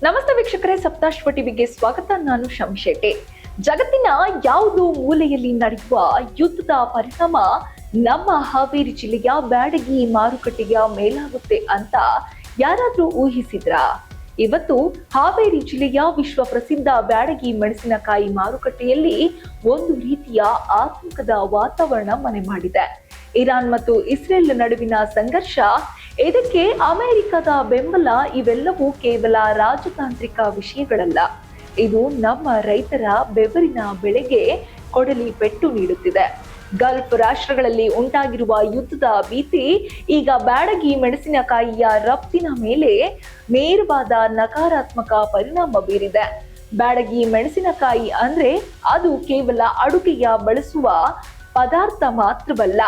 ನಮಸ್ತೆ ವೀಕ್ಷಕರೇ, ಸಪ್ತಾಶ್ವ ಟಿವಿಗೆ ಸ್ವಾಗತ. ನಾನು ಶಂಶೆಟ್ಟಿ. ಜಗತ್ತಿನ ಯಾವುದೋ ಮೂಲೆಯಲ್ಲಿ ನಡೆಯುವ ಯುದ್ಧದ ಪರಿಣಾಮ ನಮ್ಮ ಹಾವೇರಿ ಜಿಲ್ಲೆಯ ಬ್ಯಾಡಗಿ ಮಾರುಕಟ್ಟೆಯ ಮೇಲಾಗುತ್ತೆ ಅಂತ ಯಾರಾದ್ರೂ ಊಹಿಸಿದ್ರಾ? ಇವತ್ತು ಹಾವೇರಿ ಜಿಲ್ಲೆಯ ವಿಶ್ವ ಪ್ರಸಿದ್ಧ ಬ್ಯಾಡಗಿ ಮೆಣಸಿನಕಾಯಿ ಮಾರುಕಟ್ಟೆಯಲ್ಲಿ ಒಂದು ರೀತಿಯ ಆತಂಕದ ವಾತಾವರಣ ಮನೆ ಮಾಡಿದೆ. ಇರಾನ್ ಮತ್ತು ಇಸ್ರೇಲ್ ನಡುವಿನ ಸಂಘರ್ಷ, ಇದಕ್ಕೆ ಅಮೆರಿಕದ ಬೆಂಬಲ, ಇವೆಲ್ಲವೂ ಕೇವಲ ರಾಜತಾಂತ್ರಿಕ ವಿಷಯಗಳಲ್ಲ. ಇದು ನಮ್ಮ ರೈತರ ಬೆವರಿನ ಬೆಳೆಗೆ ಕೊಡಲಿ ಪೆಟ್ಟು ನೀಡುತ್ತಿದೆ. ಗಲ್ಫ್ ರಾಷ್ಟ್ರಗಳಲ್ಲಿ ಉಂಟಾಗಿರುವ ಯುದ್ಧದ ಭೀತಿ ಈಗ ಬ್ಯಾಡಗಿ ಮೆಣಸಿನಕಾಯಿಯ ರಫ್ತಿನ ಮೇಲೆ ನೇರವಾದ ನಕಾರಾತ್ಮಕ ಪರಿಣಾಮ ಬೀರಿದೆ. ಬ್ಯಾಡಗಿ ಮೆಣಸಿನಕಾಯಿ ಅಂದ್ರೆ ಅದು ಕೇವಲ ಅಡುಗೆಯ ಬಳಸುವ ಪದಾರ್ಥ ಮಾತ್ರವಲ್ಲ,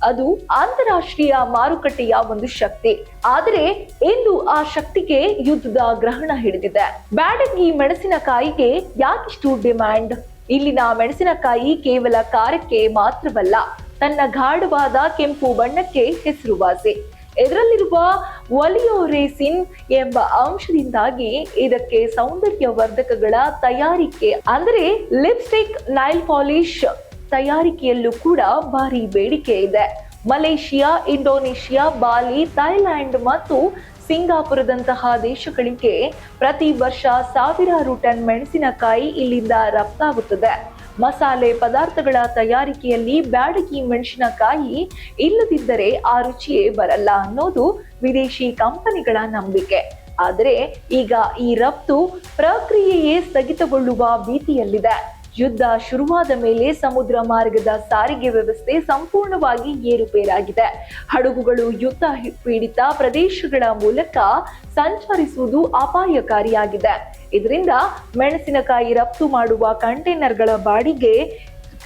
ಅದು ಅಂತಾರಾಷ್ಟ್ರೀಯ ಮಾರುಕಟ್ಟೆಯ ಒಂದು ಶಕ್ತಿ. ಆದರೆ ಇಂದು ಆ ಶಕ್ತಿಗೆ ಯುದ್ಧದ ಗ್ರಹಣ ಹಿಡಿದಿದೆ. ಬ್ಯಾಡಗಿ ಮೆಣಸಿನಕಾಯಿಗೆ ಯಾಕಿಷ್ಟು ಡಿಮ್ಯಾಂಡ್? ಇಲ್ಲಿನ ಮೆಣಸಿನಕಾಯಿ ಕೇವಲ ಖಾರಕ್ಕೆ ಮಾತ್ರವಲ್ಲ, ತನ್ನ ಗಾಢವಾದ ಕೆಂಪು ಬಣ್ಣಕ್ಕೆ ಹೆಸರುವಾಸಿ. ಇದರಲ್ಲಿರುವ ಒಲಿಯೋರೇಸಿನ್ ಎಂಬ ಅಂಶದಿಂದಾಗಿ ಇದಕ್ಕೆ ಸೌಂದರ್ಯವರ್ಧಕಗಳ ತಯಾರಿಕೆ ಅಂದರೆ ಲಿಪ್ಸ್ಟಿಕ್, ನೈಲ್ ಪಾಲಿಶ್ ತಯಾರಿಕೆಯಲ್ಲೂ ಕೂಡ ಭಾರಿ ಬೇಡಿಕೆ ಇದೆ. ಮಲೇಷಿಯಾ, ಇಂಡೋನೇಷಿಯಾ, ಬಾಲಿ, ಥೈಲ್ಯಾಂಡ್ ಮತ್ತು ಸಿಂಗಾಪುರದಂತಹ ದೇಶಗಳಿಗೆ ಪ್ರತಿ ವರ್ಷ ಸಾವಿರಾರು ಟನ್ ಮೆಣಸಿನಕಾಯಿ ಇಲ್ಲಿಂದ ರಫ್ತಾಗುತ್ತದೆ. ಮಸಾಲೆ ಪದಾರ್ಥಗಳ ತಯಾರಿಕೆಯಲ್ಲಿ ಬ್ಯಾಡಗಿ ಮೆಣಸಿನಕಾಯಿ ಇಲ್ಲದಿದ್ದರೆ ಆ ರುಚಿಯೇ ಬರಲ್ಲ ಅನ್ನೋದು ವಿದೇಶಿ ಕಂಪನಿಗಳ ನಂಬಿಕೆ. ಆದರೆ ಈಗ ಈ ರಫ್ತು ಪ್ರಕ್ರಿಯೆಯೇ ಸ್ಥಗಿತಗೊಳ್ಳುವ ಭೀತಿಯಲ್ಲಿದೆ. ಯುದ್ಧ ಶುರುವಾದ ಮೇಲೆ ಸಮುದ್ರ ಮಾರ್ಗದ ಸಾರಿಗೆ ವ್ಯವಸ್ಥೆ ಸಂಪೂರ್ಣವಾಗಿ ಏರುಪೇರಾಗಿದೆ. ಹಡಗುಗಳು ಯುದ್ಧ ಪೀಡಿತ ಪ್ರದೇಶಗಳ ಮೂಲಕ ಸಂಚರಿಸುವುದು ಅಪಾಯಕಾರಿಯಾಗಿದೆ. ಇದರಿಂದ ಮೆಣಸಿನಕಾಯಿ ರಫ್ತು ಮಾಡುವ ಕಂಟೈನರ್ಗಳ ಬಾಡಿಗೆ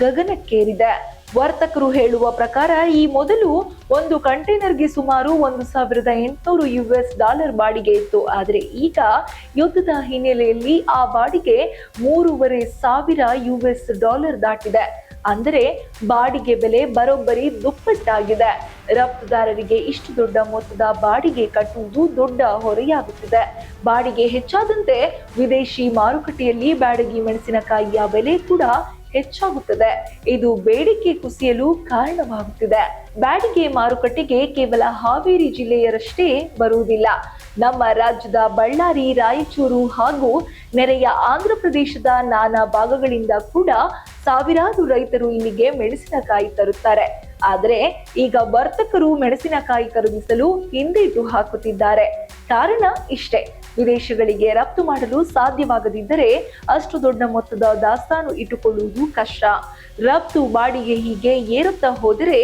ಗಗನಕ್ಕೇರಿದೆ. ವರ್ತಕರು ಹೇಳುವ ಪ್ರಕಾರ ಈ ಮೊದಲು ಒಂದು ಕಂಟೈನರ್ಗೆ ಸುಮಾರು $1,800 ಬಾಡಿಗೆ ಇತ್ತು. ಆದರೆ ಈಗ ಯುದ್ಧದ ಹಿನ್ನೆಲೆಯಲ್ಲಿ ಆ ಬಾಡಿಗೆ $3,500 ದಾಟಿದೆ. ಅಂದರೆ ಬಾಡಿಗೆ ಬೆಲೆ ಬರೋಬ್ಬರಿ ದುಪ್ಪಟ್ಟಾಗಿದೆ. ರಫ್ತುದಾರರಿಗೆ ಇಷ್ಟು ದೊಡ್ಡ ಮೊತ್ತದ ಬಾಡಿಗೆ ಕಟ್ಟುವುದು ದೊಡ್ಡ ಹೊರೆಯಾಗುತ್ತಿದೆ. ಬಾಡಿಗೆ ಹೆಚ್ಚಾದಂತೆ ವಿದೇಶಿ ಮಾರುಕಟ್ಟೆಯಲ್ಲಿ ಬ್ಯಾಡಗಿ ಮೆಣಸಿನಕಾಯಿಯ ಬೆಲೆ ಕೂಡ ಹೆಚ್ಚಾಗುತ್ತದೆ. ಇದು ಬೇಡಿಕೆ ಕುಸಿಯಲು ಕಾರಣವಾಗುತ್ತಿದೆ. ಬ್ಯಾಡಗಿ ಮಾರುಕಟ್ಟೆಗೆ ಕೇವಲ ಹಾವೇರಿ ಜಿಲ್ಲೆಯರಷ್ಟೇ ಬರುವುದಿಲ್ಲ. ನಮ್ಮ ರಾಜ್ಯದ ಬಳ್ಳಾರಿ, ರಾಯಚೂರು ಹಾಗೂ ನೆರೆಯ ಆಂಧ್ರ ಪ್ರದೇಶದ ನಾನಾ ಭಾಗಗಳಿಂದ ಕೂಡ ಸಾವಿರಾರು ರೈತರು ಇಲ್ಲಿಗೆ ಮೆಣಸಿನಕಾಯಿ ತರುತ್ತಾರೆ. ಆದರೆ ಈಗ ವರ್ತಕರು ಮೆಣಸಿನಕಾಯಿ ಖರೀದಿಸಲು ಹಿಂದೇಟು ಹಾಕುತ್ತಿದ್ದಾರೆ. ಕಾರಣ ಇಷ್ಟೇ, ವಿದೇಶಗಳಿಗೆ ರಫ್ತು ಮಾಡಲು ಸಾಧ್ಯವಾಗದಿದ್ದರೆ ಅಷ್ಟು ದೊಡ್ಡ ಮೊತ್ತದ ದಾಸ್ತಾನು ಇಟ್ಟುಕೊಳ್ಳುವುದು ಕಷ್ಟ. ರಫ್ತು ಬಾಡಿಗೆ ಹೀಗೆ ಏರುತ್ತಾ ಹೋದರೆ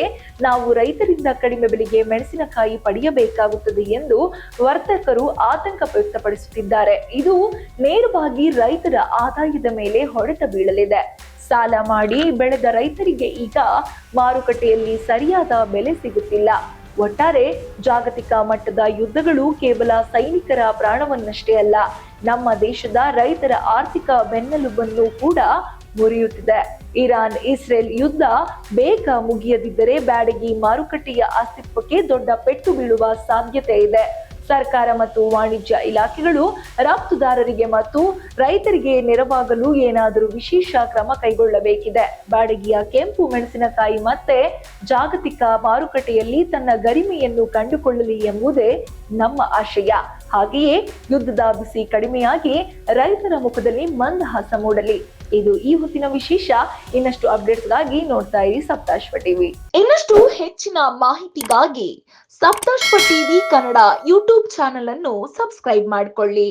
ನಾವು ರೈತರಿಂದ ಕಡಿಮೆ ಬೆಲೆಗೆ ಮೆಣಸಿನಕಾಯಿ ಪಡೆಯಬೇಕಾಗುತ್ತದೆ ಎಂದು ವರ್ತಕರು ಆತಂಕ ವ್ಯಕ್ತಪಡಿಸುತ್ತಿದ್ದಾರೆ. ಇದು ನೇರವಾಗಿ ರೈತರ ಆದಾಯದ ಮೇಲೆ ಹೊಡೆತ ಬೀಳಲಿದೆ. ಸಾಲ ಮಾಡಿ ಬೆಳೆದ ರೈತರಿಗೆ ಈಗ ಮಾರುಕಟ್ಟೆಯಲ್ಲಿ ಸರಿಯಾದ ಬೆಲೆ ಸಿಗುತ್ತಿಲ್ಲ. ಒಟ್ಟಾರೆ ಜಾಗತಿಕ ಮಟ್ಟದ ಯುದ್ಧಗಳು ಕೇವಲ ಸೈನಿಕರ ಪ್ರಾಣವನ್ನಷ್ಟೇ ಅಲ್ಲ, ನಮ್ಮ ದೇಶದ ರೈತರ ಆರ್ಥಿಕ ಬೆನ್ನೆಲುಬನ್ನು ಕೂಡ ಮುರಿಯುತ್ತಿದೆ. ಇರಾನ್ ಇಸ್ರೇಲ್ ಯುದ್ಧ ಬೇಗ ಮುಗಿಯದಿದ್ದರೆ ಬ್ಯಾಡಗಿ ಮಾರುಕಟ್ಟೆಯ ಅಸ್ತಿತ್ವಕ್ಕೆ ದೊಡ್ಡ ಪೆಟ್ಟು ಬೀಳುವ ಸಾಧ್ಯತೆ ಇದೆ. ಸರ್ಕಾರ ಮತ್ತು ವಾಣಿಜ್ಯ ಇಲಾಖೆಗಳು ರಫ್ತುದಾರರಿಗೆ ಮತ್ತು ರೈತರಿಗೆ ನೆರವಾಗಲು ಏನಾದರೂ ವಿಶೇಷ ಕ್ರಮ ಕೈಗೊಳ್ಳಬೇಕಿದೆ. ಬ್ಯಾಡಗಿಯ ಕೆಂಪು ಮೆಣಸಿನಕಾಯಿ ಮತ್ತೆ ಜಾಗತಿಕ ಮಾರುಕಟ್ಟೆಯಲ್ಲಿ ತನ್ನ ಗರಿಮೆಯನ್ನು ಕಂಡುಕೊಳ್ಳಲಿ ಎಂಬುದೇ ನಮ್ಮ ಆಶಯ. ಹಾಗೆಯೇ ಯುದ್ಧದ ಬಿಸಿ ಕಡಿಮೆಯಾಗಿ ರೈತರ ಮುಖದಲ್ಲಿ ಮಂದಹಾಸ ಮೂಡಲಿ. ಇದು ಈ ಹೊತ್ತಿನ ವಿಶೇಷ. ಇನ್ನಷ್ಟು ಅಪ್ಡೇಟ್ಸ್ಗಾಗಿ ನೋಡ್ತಾ ಇರಿ ಸಪ್ತಾಶ್ವ ಟಿವಿ. ಇನ್ನಷ್ಟು ಹೆಚ್ಚಿನ ಮಾಹಿತಿಗಾಗಿ Saptashwa TV Kannada YouTube channel ಅನ್ನು ಸಬ್ಸ್ಕ್ರೈಬ್ ಮಾಡಿಕೊಳ್ಳಿ.